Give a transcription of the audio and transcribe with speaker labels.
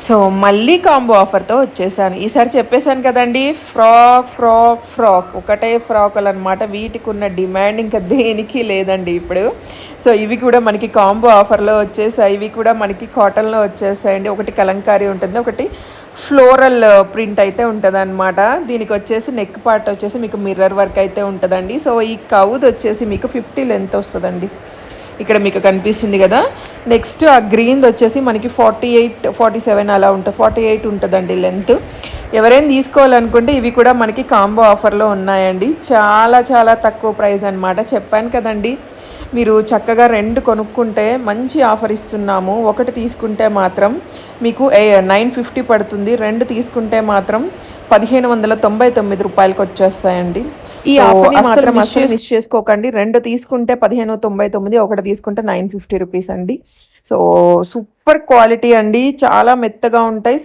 Speaker 1: So మళ్ళీ combo ఆఫర్తో వచ్చేసాను. ఈసారి చెప్పేశాను కదండి, ఫ్రాక్ ఫ్రాక్ ఫ్రాక్ ఒకటే ఫ్రాకులు అనమాట. వీటికి ఉన్న డిమాండ్ ఇంకా దేనికి లేదండి ఇప్పుడు. సో ఇవి కూడా మనకి కాంబో ఆఫర్లో వచ్చేసాయి. ఇవి కూడా మనకి కాటన్లో వచ్చేసాయండి. ఒకటి కలంకారీ ఉంటుంది, ఒకటి ఫ్లోరల్ ప్రింట్ అయితే ఉంటుంది అనమాట. దీనికి వచ్చేసి నెక్ పార్ట్ వచ్చేసి మీకు మిర్రర్ వర్క్ అయితే ఉంటుందండి. సో ఈ కౌది వచ్చేసి మీకు 50 లెంత్ వస్తుందండి. ఇక్కడ మీకు కనిపిస్తుంది కదా. నెక్స్ట్ ఆ గ్రీన్ది వచ్చేసి మనకి 48 47 అలా ఉంటుంది, 48 ఉంటుందండి లెంత్. ఎవరైనా తీసుకోవాలనుకుంటే ఇవి కూడా మనకి కాంబో ఆఫర్లో ఉన్నాయండి. చాలా చాలా తక్కువ ప్రైస్ అనమాట. చెప్పాను కదండి, మీరు చక్కగా 2 కొనుక్కుంటే మంచి ఆఫర్ ఇస్తున్నాము. ఒకటి తీసుకుంటే మాత్రం మీకు 950 పడుతుంది, 2 తీసుకుంటే మాత్రం 1599 రూపాయలకి వచ్చేస్తాయండి. ఈ ఆఫర్ని మాత్రం అస్సలు మిస్ చేసుకోకండి. 2 తీసుకుంటే 1599, ఒకటి తీసుకుంటే 950 రూపీస్ అండి. సో సూపర్ క్వాలిటీ అండి, చాలా మెత్తగా ఉంటాయి.